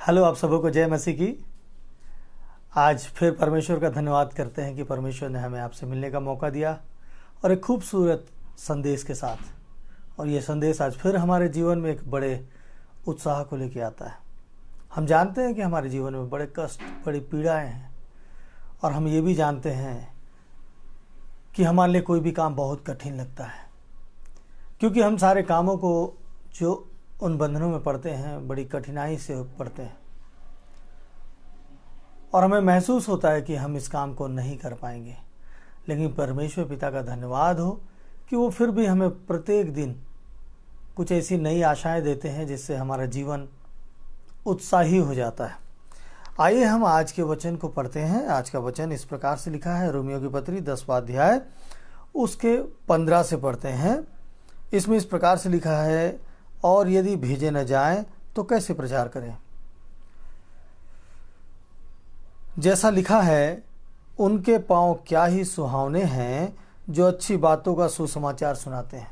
Hello, आप सबों को जय मसीह की। आज फिर परमेश्वर का धन्यवाद करते हैं कि परमेश्वर ने हमें आपसे मिलने का मौका दिया और एक खूबसूरत संदेश के साथ। और ये संदेश आज फिर हमारे जीवन में एक बड़े उत्साह को लेके आता है। हम जानते हैं कि हमारे जीवन में बड़े कष्ट, बड़ी पीड़ाएं हैं, और हम ये भी जानते हैं कि हमारे लिए कोई भी काम बहुत कठिन लगता है, क्योंकि हम सारे कामों को जो उन बंधनों में पड़ते हैं बड़ी कठिनाई से पड़ते हैं, और हमें महसूस होता है कि हम इस काम को नहीं कर पाएंगे। लेकिन परमेश्वर पिता का धन्यवाद हो कि वो फिर भी हमें प्रत्येक दिन कुछ ऐसी नई आशाएं देते हैं जिससे हमारा जीवन उत्साही हो जाता है। आइए हम आज के वचन को पढ़ते हैं। आज का वचन इस प्रकार से लिखा है, रोमियो की पत्री 10वां अध्याय उसके 15 से पढ़ते हैं। इसमें इस प्रकार से लिखा है, और यदि भेजे न जाएं तो कैसे प्रचार करें। जैसा लिखा है, उनके पांव क्या ही सुहावने हैं जो अच्छी बातों का सुसमाचार सुनाते हैं।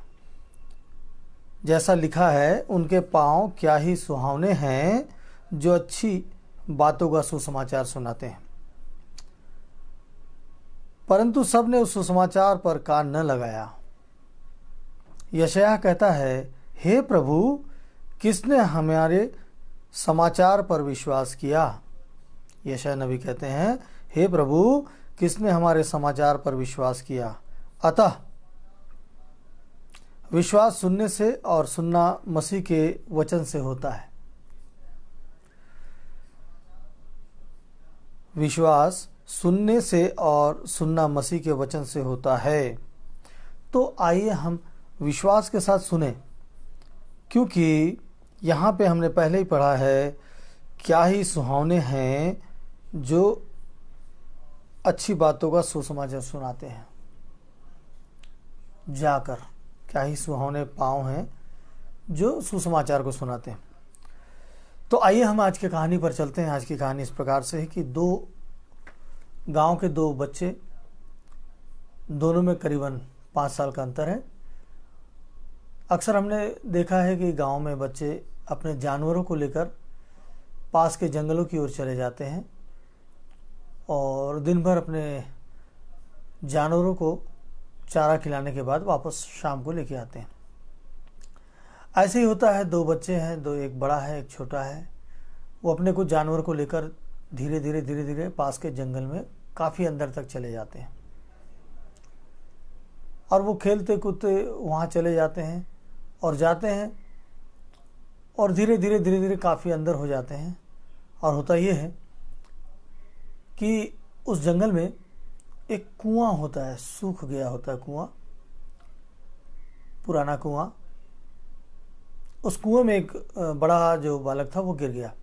जैसा लिखा है, उनके पांव क्या ही सुहावने हैं जो अच्छी बातों का सुसमाचार सुनाते हैं। परंतु सबने उस सुसमाचार पर कान न लगाया। यशायाह कहता है, हे प्रभु, किसने हमारे समाचार पर विश्वास किया। यशायाह नबी कहते हैं, हे प्रभु, किसने हमारे समाचार पर विश्वास किया। अतः विश्वास सुनने से और सुनना मसीह के वचन से होता है। विश्वास सुनने से और सुनना मसीह के वचन से होता है। तो आइए हम विश्वास के साथ सुने, क्योंकि यहाँ पे हमने पहले ही पढ़ा है, क्या ही सुहावने हैं जो अच्छी बातों का सुसमाचार सुनाते हैं। जाकर क्या ही सुहावने पांव हैं जो सुसमाचार को सुनाते हैं। तो आइए हम आज की कहानी पर चलते हैं। आज की कहानी इस प्रकार से है कि गांव के दो बच्चे, दोनों में करीबन 5 साल का अंतर है। अक्सर हमने देखा है कि गांव में बच्चे अपने जानवरों को लेकर पास के जंगलों की ओर चले जाते हैं और दिन भर अपने जानवरों को चारा खिलाने के बाद वापस शाम को लेके आते हैं। ऐसे ही होता है, 2 बच्चे हैं, एक बड़ा है एक छोटा है। वो अपने कुछ जानवर को लेकर धीरे धीरे पास के जंगल में काफ़ी अंदर तक चले जाते हैं, और वो खेलते कूदते वहाँ चले जाते हैं और धीरे धीरे काफ़ी अंदर हो जाते हैं। और होता ये है कि उस जंगल में एक कुआं होता है, सूख गया होता है कुआं, पुराना कुआं। उस कुएं में एक बड़ा जो बालक था वो गिर गया,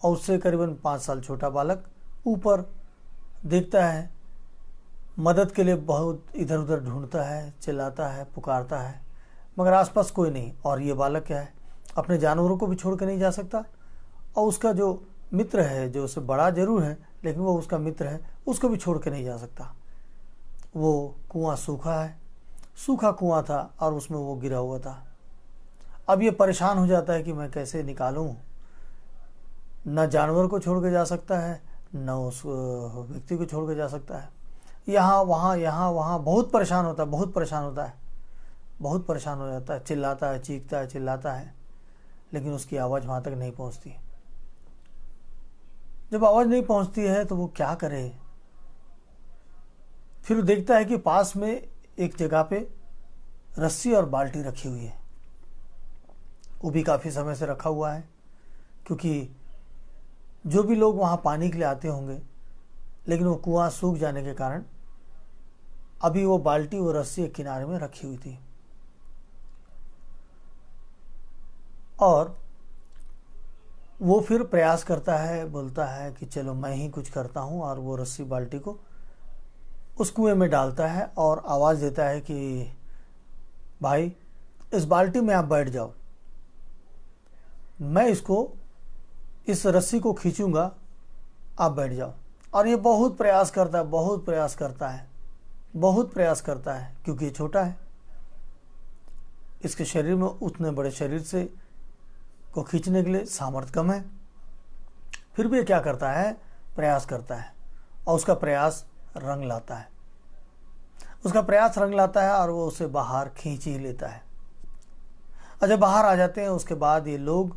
और उससे करीबन 5 साल छोटा बालक ऊपर देखता है, मदद के लिए बहुत इधर उधर ढूंढता है, चिल्लाता है, पुकारता है, मगर आसपास कोई नहीं। और ये बालक क्या है, अपने जानवरों को भी छोड़ के नहीं जा सकता, और उसका जो मित्र है, जो उससे बड़ा जरूर है लेकिन वो उसका मित्र है, उसको भी छोड़ के नहीं जा सकता। वो कुआं सूखा है, सूखा कुआं था और उसमें वो गिरा हुआ था। अब ये परेशान हो जाता है कि मैं कैसे निकालूं। न जानवर को छोड़ के जा सकता है, न उस व्यक्ति को छोड़ के जा सकता है। यहाँ वहाँ बहुत परेशान होता है, बहुत परेशान हो जाता है, चिल्लाता है, चीखता है, चिल्लाता है, लेकिन उसकी आवाज़ वहाँ तक नहीं पहुँचती। जब आवाज़ नहीं पहुँचती है तो वो क्या करे। फिर देखता है कि पास में एक जगह पे रस्सी और बाल्टी रखी हुई है। वो भी काफ़ी समय से रखा हुआ है, क्योंकि जो भी लोग वहाँ पानी के लिए आते होंगे, लेकिन वो कुआं सूख जाने के कारण अभी वो बाल्टी और रस्सी एक किनारे में रखी हुई थी। और वो फिर प्रयास करता है, बोलता है कि चलो मैं ही कुछ करता हूँ, और वो रस्सी बाल्टी को उस कुएं में डालता है और आवाज़ देता है कि भाई, इस बाल्टी में आप बैठ जाओ, मैं इस रस्सी को खींचूंगा, आप बैठ जाओ। और ये बहुत प्रयास करता है, क्योंकि ये छोटा है, इसके शरीर में उतने बड़े शरीर से को खींचने के लिए सामर्थ्य कम है। फिर भी ये क्या करता है, प्रयास करता है, और उसका प्रयास रंग लाता है, उसका प्रयास रंग लाता है और वो उसे बाहर खींच ही लेता है। और जब बाहर आ जाते हैं उसके बाद ये लोग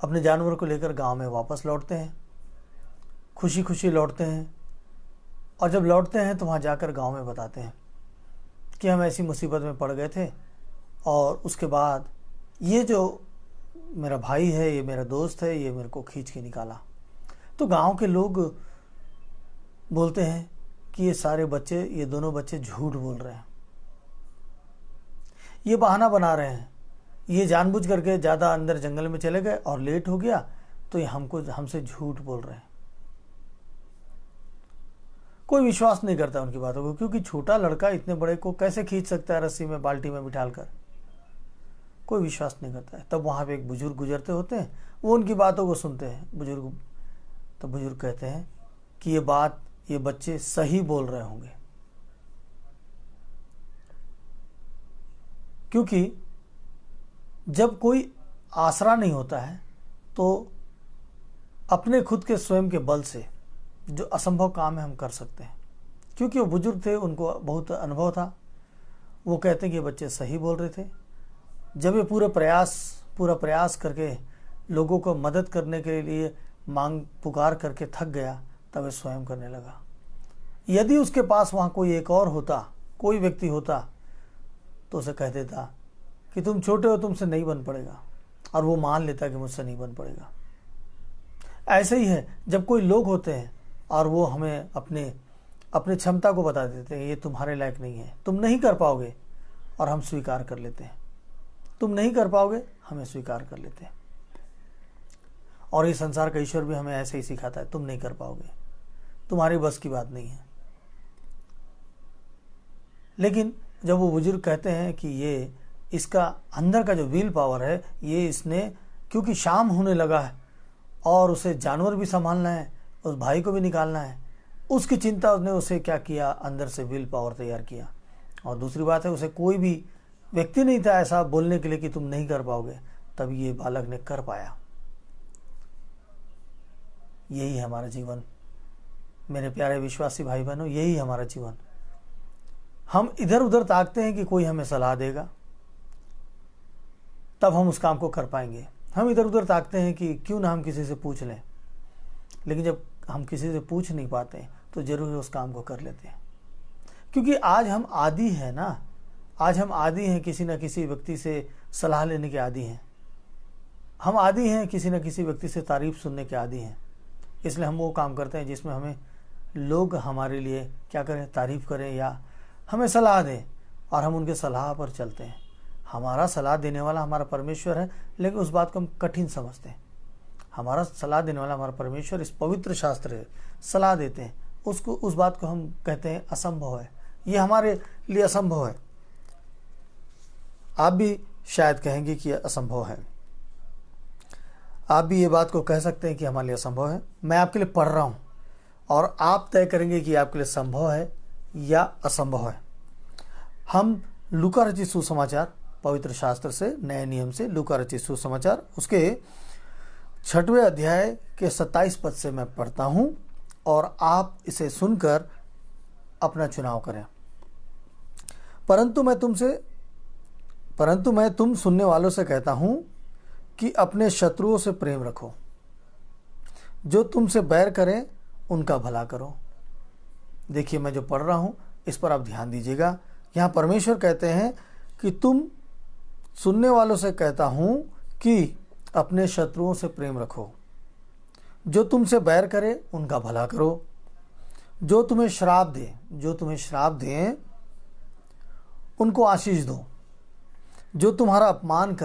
अपने जानवर को लेकर गांव में वापस लौटते हैं, खुशी खुशी लौटते हैं। और जब लौटते हैं तो वहाँ जाकर गांव में बताते हैं कि हम ऐसी मुसीबत में पड़ गए थे, और उसके बाद ये जो मेरा भाई है, ये मेरा दोस्त है, ये मेरे को खींच के निकाला। तो गांव के लोग बोलते हैं कि ये सारे बच्चे, ये दोनों बच्चे झूठ बोल रहे हैं, ये बहाना बना रहे हैं, ये जानबूझ करके ज़्यादा अंदर जंगल में चले गए और लेट हो गया, तो ये हमसे झूठ बोल रहे हैं। कोई विश्वास नहीं करता उनकी बातों को, क्योंकि छोटा लड़का इतने बड़े को कैसे खींच सकता है रस्सी में, बाल्टी में बिठाल कर, कोई विश्वास नहीं करता है। तब वहाँ पे एक बुजुर्ग गुजरते होते हैं, वो उनकी बातों को सुनते हैं बुजुर्ग। तो बुजुर्ग कहते हैं कि ये बच्चे सही बोल रहे होंगे, क्योंकि जब कोई आसरा नहीं होता है तो अपने खुद के स्वयं के बल से जो असंभव काम है हम कर सकते हैं। क्योंकि वो बुजुर्ग थे, उनको बहुत अनुभव था। वो कहते हैं कि ये बच्चे सही बोल रहे थे। जब ये पूरा प्रयास करके लोगों को मदद करने के लिए मांग पुकार करके थक गया, तब ये स्वयं करने लगा। यदि उसके पास वहाँ कोई एक और होता, कोई व्यक्ति होता, तो उसे कह देता कि तुम छोटे हो, तुमसे नहीं बन पड़ेगा, और वो मान लेता कि मुझसे नहीं बन पड़ेगा। ऐसे ही है जब कोई लोग होते हैं और वो हमें अपने क्षमता को बता देते हैं, ये तुम्हारे लायक नहीं है, तुम नहीं कर पाओगे, और हम स्वीकार कर लेते हैं। तुम नहीं कर पाओगे, हमें स्वीकार कर लेते हैं। और ये संसार का ईश्वर भी हमें ऐसे ही सिखाता है, तुम नहीं कर पाओगे, तुम्हारी बस की बात नहीं है। लेकिन जब वो बुजुर्ग कहते हैं कि ये इसका अंदर का जो विल पावर है, ये इसने, क्योंकि शाम होने लगा है और उसे जानवर भी संभालना है, उस भाई को भी निकालना है, उसकी चिंता उसने उसे क्या किया, अंदर से विल पावर तैयार किया। और दूसरी बात है, उसे कोई भी व्यक्ति नहीं था ऐसा बोलने के लिए कि तुम नहीं कर पाओगे, तब ये बालक ने कर पाया। यही है हमारा जीवन मेरे प्यारे विश्वासी भाई बहनों, यही हमारा जीवन। हम इधर उधर ताकते हैं कि कोई हमें सलाह देगा, तब हम उस काम को कर पाएंगे। हम इधर उधर ताकते हैं कि क्यों ना हम किसी से पूछ लें, लेकिन जब हम किसी से पूछ नहीं पाते तो जरूर उस काम को कर लेते हैं। क्योंकि आज हम आदी हैं ना, आज हम आदी हैं किसी न किसी व्यक्ति से सलाह लेने के आदी हैं। हम आदी हैं किसी न किसी व्यक्ति से तारीफ सुनने के आदी हैं। इसलिए हम वो काम करते हैं जिसमें हमें लोग हमारे लिए क्या करें, तारीफ करें या हमें सलाह दें, और हम उनके सलाह पर चलते हैं। हमारा सलाह देने वाला हमारा परमेश्वर है, लेकिन उस बात को हम कठिन समझते हैं। हमारा सलाह देने वाला हमारा परमेश्वर इस पवित्र शास्त्र है, सलाह देते हैं, उस बात को हम कहते हैं असंभव है, ये हमारे लिए असंभव है। आप भी शायद कहेंगे कि यह असंभव है, आप भी ये बात को कह सकते हैं कि हमारे लिए असंभव है। मैं आपके लिए पढ़ रहा हूँ और आप तय करेंगे कि आपके लिए संभव है या असंभव है। हम लूका रचित सुसमाचार पवित्र शास्त्र से, नए नियम से लूका रचित सुसमाचार, उसके 6वें अध्याय के 27 पद से मैं पढ़ता हूँ और आप इसे सुनकर अपना चुनाव करें। परंतु मैं तुम सुनने वालों से कहता हूँ कि अपने शत्रुओं से प्रेम रखो, जो तुमसे बैर करें उनका भला करो। देखिए, मैं जो पढ़ रहा हूँ इस पर आप ध्यान दीजिएगा। यहाँ परमेश्वर कहते हैं कि तुम सुनने वालों से कहता हूँ कि अपने शत्रुओं से प्रेम रखो, जो तुमसे बैर करे उनका भला करो, जो तुम्हें श्राप दें उनको आशीष दो, जो तुम्हारा अपमान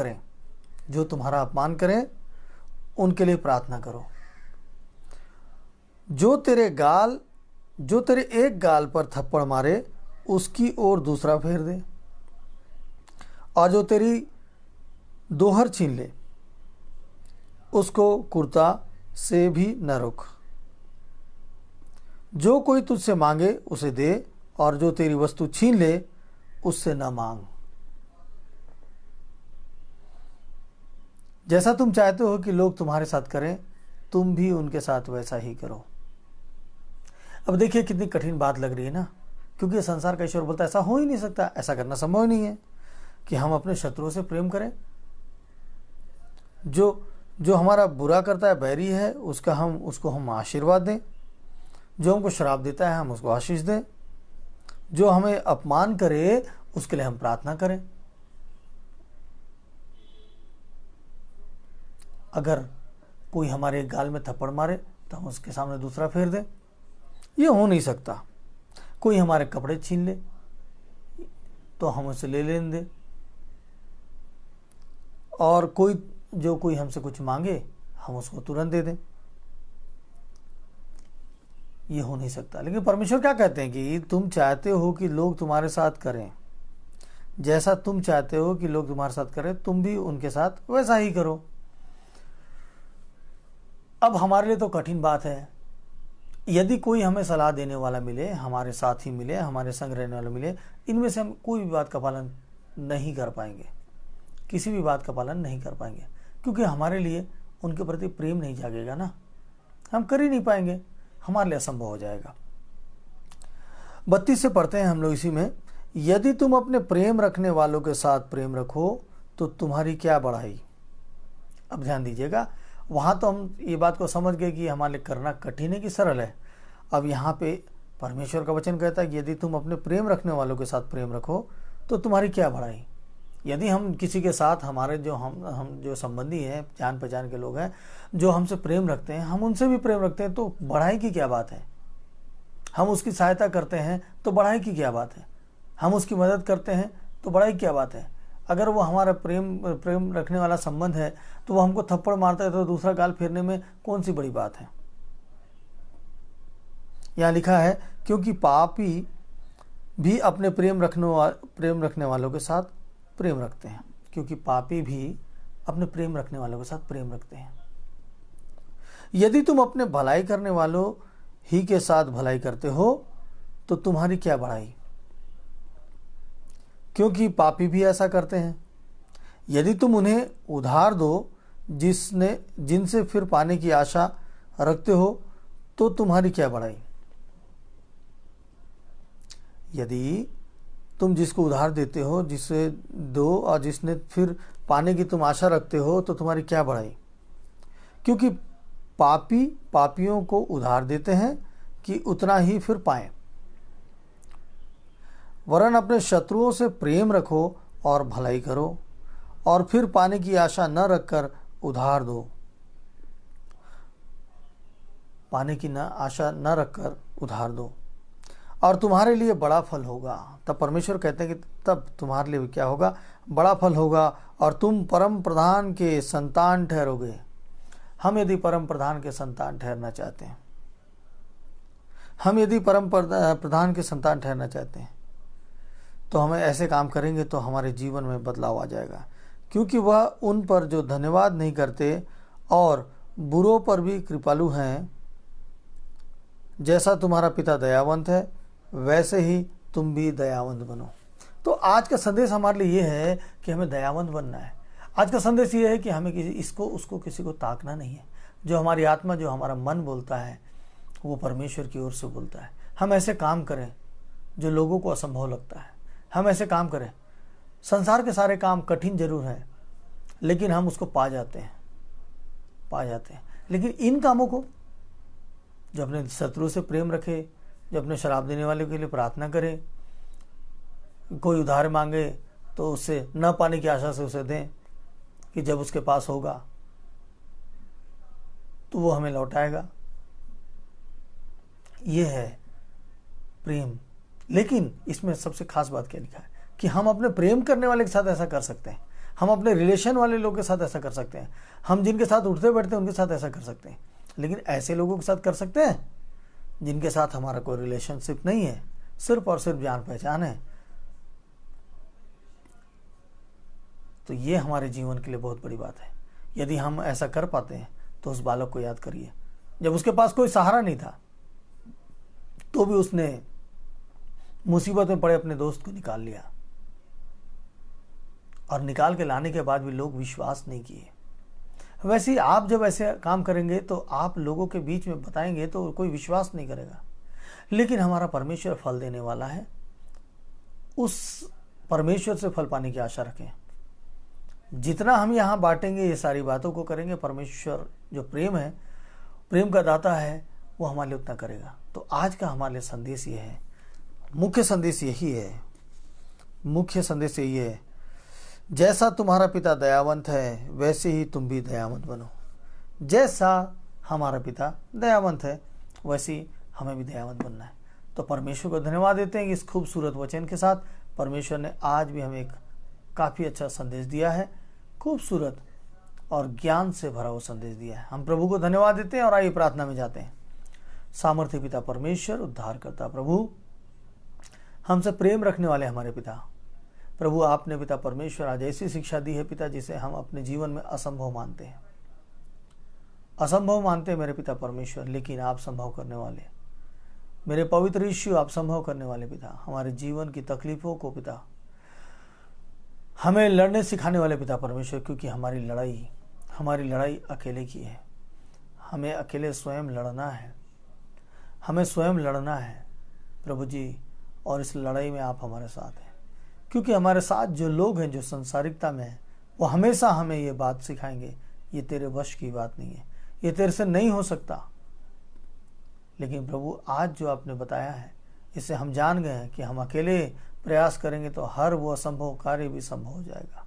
करें उनके लिए प्रार्थना करो, जो तेरे एक गाल पर थप्पड़ मारे उसकी ओर दूसरा फेर दे, और जो तेरी दोहर छीन ले उसको कुर्ता से भी न रोक। जो कोई तुझसे मांगे उसे दे, और जो तेरी वस्तु छीन ले उससे न मांग। जैसा तुम चाहते हो कि लोग तुम्हारे साथ करें, तुम भी उनके साथ वैसा ही करो। अब देखिए कितनी कठिन बात लग रही है ना, क्योंकि ये संसार का ईश्वर बोलता है ऐसा हो ही नहीं सकता, ऐसा करना संभव नहीं है कि हम अपने शत्रुओं से प्रेम करें। जो हमारा बुरा करता है, बैरी है, उसको हम आशीर्वाद दें। जो हमको श्राप देता है हम उसको आशीष दें। जो हमें अपमान करे उसके लिए हम प्रार्थना करें। अगर कोई हमारे गाल में थप्पड़ मारे तो हम उसके सामने दूसरा फेर दें, ये हो नहीं सकता। कोई हमारे कपड़े छीन ले तो हम उसे ले लेने दें, और कोई हमसे कुछ मांगे हम उसको तुरंत दे दें, ये हो नहीं सकता। लेकिन परमेश्वर क्या कहते हैं कि तुम चाहते हो कि लोग तुम्हारे साथ करें जैसा तुम चाहते हो कि लोग तुम्हारे साथ करें, तुम भी उनके साथ वैसा ही करो। अब हमारे लिए तो कठिन बात है, यदि कोई हमें सलाह देने वाला मिले, हमारे साथी मिले, हमारे संग रहने वाला मिले, इनमें से हम कोई भी बात का पालन नहीं कर पाएंगे, किसी भी बात का पालन नहीं कर पाएंगे, क्योंकि हमारे लिए उनके प्रति प्रेम नहीं जागेगा ना, हम कर ही नहीं पाएंगे, हमारे लिए असंभव हो जाएगा। 32 से पढ़ते हैं हम लोग इसी में, यदि तुम अपने प्रेम रखने वालों के साथ प्रेम रखो तो तुम्हारी क्या बढ़ाई। अब ध्यान दीजिएगा, वहाँ तो हम ये बात को समझ गए कि हमारे लिए करना कठिन है कि सरल है। अब यहाँ पे परमेश्वर का वचन कहता है कि यदि तुम अपने प्रेम रखने वालों के साथ प्रेम रखो तो तुम्हारी क्या बढ़ाई। यदि हम किसी के साथ, हमारे हम जो संबंधी हैं, जान पहचान के लोग हैं, जो हमसे प्रेम रखते हैं, हम उनसे भी प्रेम रखते हैं, तो बढ़ाई की क्या बात है। हम उसकी सहायता करते हैं तो बढ़ाई की क्या बात है। हम उसकी मदद करते हैं तो बढ़ाई क्या बात है। अगर वो हमारा प्रेम रखने वाला संबंध है तो वो हमको थप्पड़ मारता है तो दूसरा गाल फेरने में कौन सी बड़ी बात है। यहाँ लिखा है क्योंकि पापी भी अपने प्रेम रखने वालों के साथ प्रेम रखते हैं, क्योंकि पापी भी अपने प्रेम रखने वालों के साथ प्रेम रखते हैं। यदि तुम अपने भलाई करने वालों ही के साथ भलाई करते हो तो तुम्हारी क्या बढ़ाई, क्योंकि पापी भी ऐसा करते हैं। यदि तुम उन्हें उधार दो जिनसे फिर पाने की आशा रखते हो तो तुम्हारी क्या बढ़ाई। यदि तुम जिसको उधार देते हो, जिसे दो और जिसने फिर पाने की तुम आशा रखते हो तो तुम्हारी क्या बढ़ाई, क्योंकि पापी पापियों को उधार देते हैं कि उतना ही फिर पाएं। वरन अपने शत्रुओं से प्रेम रखो और भलाई करो और फिर पाने की आशा न रखकर उधार दो। पाने की आशा न रखकर उधार दो और तुम्हारे लिए बड़ा फल होगा। तब परमेश्वर कहते हैं कि तब तुम्हारे लिए क्या होगा, बड़ा फल होगा और तुम परम प्रधान के संतान ठहरोगे। हम यदि परम प्रधान के संतान ठहरना चाहते हैं, तो हमें ऐसे काम करेंगे तो हमारे जीवन में बदलाव आ जाएगा, क्योंकि वह उन पर जो धन्यवाद नहीं करते और बुरों पर भी कृपालु हैं। जैसा तुम्हारा पिता दयावंत है वैसे ही तुम भी दयावंत बनो। तो आज का संदेश हमारे लिए ये है कि हमें दयावंत बनना है। आज का संदेश ये है कि हमें किसी को ताकना नहीं है। जो हमारी आत्मा, जो हमारा मन बोलता है वो परमेश्वर की ओर से बोलता है। हम ऐसे काम करें जो लोगों को असंभव लगता है, हम ऐसे काम करें। संसार के सारे काम कठिन जरूर हैं, लेकिन हम उसको पा जाते हैं। लेकिन इन कामों को, जो अपने शत्रु से प्रेम रखे, जो अपने शराब देने वाले के लिए प्रार्थना करे, कोई उधार मांगे तो उससे न पाने की आशा से उसे दें कि जब उसके पास होगा तो वो हमें लौटाएगा, ये है प्रेम। लेकिन इसमें सबसे खास बात क्या लिखा है कि हम अपने प्रेम करने वाले के साथ ऐसा कर सकते हैं, हम अपने रिलेशन वाले लोगों के साथ ऐसा कर सकते हैं, हम जिनके साथ उठते बैठते हैं उनके साथ ऐसा कर सकते हैं। लेकिन ऐसे लोगों के साथ कर सकते हैं जिनके साथ हमारा कोई रिलेशनशिप नहीं है, सिर्फ और सिर्फ जान पहचान है। तो ये हमारे जीवन के लिए बहुत बड़ी बात है। यदि हम ऐसा कर पाते हैं तो उस बालक को याद करिए, जब उसके पास कोई सहारा नहीं था तो भी उसने मुसीबत में पड़े अपने दोस्त को निकाल लिया, और निकाल के लाने के बाद भी लोग विश्वास नहीं किए। वैसे ही आप जब ऐसे काम करेंगे तो आप लोगों के बीच में बताएंगे तो कोई विश्वास नहीं करेगा, लेकिन हमारा परमेश्वर फल देने वाला है। उस परमेश्वर से फल पाने की आशा रखें। जितना हम यहाँ बांटेंगे, ये सारी बातों को करेंगे, परमेश्वर जो प्रेम है, प्रेम का दाता है, वो हमारे लिए उतना करेगा। तो आज का हमारे लिए संदेश ये है, मुख्य संदेश यही है, मुख्य संदेश यही है, जैसा तुम्हारा पिता दयावंत है वैसे ही तुम भी दयावंत बनो। जैसा हमारा पिता दयावंत है वैसे ही हमें भी दयावंत बनना है। तो परमेश्वर को धन्यवाद देते हैं कि इस खूबसूरत वचन के साथ परमेश्वर ने आज भी हमें एक काफ़ी अच्छा संदेश दिया है, खूबसूरत और ज्ञान से भरा हुआ संदेश दिया है। हम प्रभु को धन्यवाद देते हैं और आइए प्रार्थना में जाते हैं। सामर्थ्य पिता परमेश्वर, उद्धारकर्ता प्रभु, हमसे प्रेम रखने वाले हमारे पिता, प्रभु आपने पिता परमेश्वर आज ऐसी शिक्षा दी है पिता जिसे हम अपने जीवन में असंभव मानते हैं, असंभव मानते हैं मेरे पिता परमेश्वर, लेकिन आप संभव करने वाले, मेरे पवित्र यीशु आप संभव करने वाले पिता, हमारे जीवन की तकलीफों को पिता हमें लड़ने सिखाने वाले पिता परमेश्वर, क्योंकि हमारी लड़ाई अकेले की है। हमें अकेले स्वयं लड़ना है, हमें स्वयं लड़ना है प्रभु जी, और इस लड़ाई में आप हमारे साथ हैं, क्योंकि हमारे साथ जो लोग हैं जो संसारिकता में हैं वो हमेशा हमें ये बात सिखाएंगे, ये तेरे वश की बात नहीं है, ये तेरे से नहीं हो सकता। लेकिन प्रभु आज जो आपने बताया है इससे हम जान गए हैं कि हम अकेले प्रयास करेंगे तो हर वो असंभव कार्य भी संभव हो जाएगा।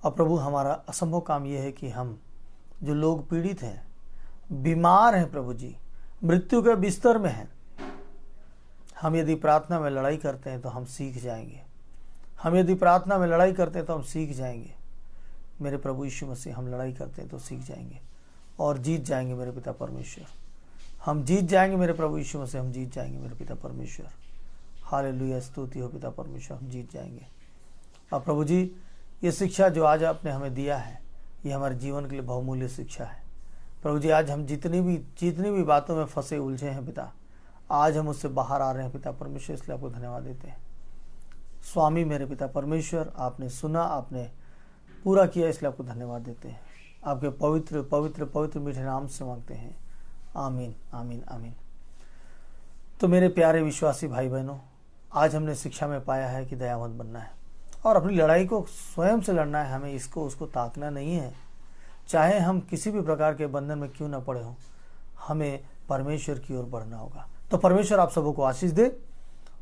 और प्रभु हमारा असंभव काम ये है कि हम जो लोग पीड़ित हैं, बीमार हैं प्रभु जी, मृत्यु के बिस्तर में हैं, हम यदि प्रार्थना में लड़ाई करते हैं तो हम सीख जाएंगे। हम यदि प्रार्थना में लड़ाई करते हैं तो हम सीख जाएंगे मेरे प्रभु यीशु मसीह। हम लड़ाई करते हैं तो सीख जाएंगे और जीत जाएंगे मेरे पिता परमेश्वर। हम जीत जाएंगे मेरे प्रभु यीशु मसीह, हम जीत जाएंगे मेरे पिता परमेश्वर। हालेलुया, स्तुति हो पिता परमेश्वर, हम जीत जाएंगे। और प्रभु जी ये शिक्षा जो आज आपने हमें दिया है ये हमारे जीवन के लिए बहुमूल्य शिक्षा है। प्रभु जी आज हम जितनी भी बातों में फंसे उलझे हैं पिता, आज हम उससे बाहर आ रहे हैं पिता परमेश्वर, इसलिए आपको धन्यवाद देते हैं। स्वामी मेरे पिता परमेश्वर, आपने सुना, आपने पूरा किया, इसलिए आपको धन्यवाद देते हैं। आपके पवित्र पवित्र पवित्र मीठे नाम से मांगते हैं, आमीन आमीन आमीन। तो मेरे प्यारे विश्वासी भाई बहनों, आज हमने शिक्षा में पाया है कि दयावंत बनना है और अपनी लड़ाई को स्वयं से लड़ना है। हमें इसको उसको ताकना नहीं है, चाहे हम किसी भी प्रकार के बंधन में क्यों न पड़े हों, हमें परमेश्वर की ओर बढ़ना होगा। तो परमेश्वर आप सबों को आशीष दे,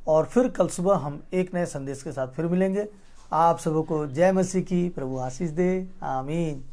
और फिर कल सुबह हम एक नए संदेश के साथ फिर मिलेंगे। आप सबों को जय मसीह की, प्रभु आशीष दे, आमीन।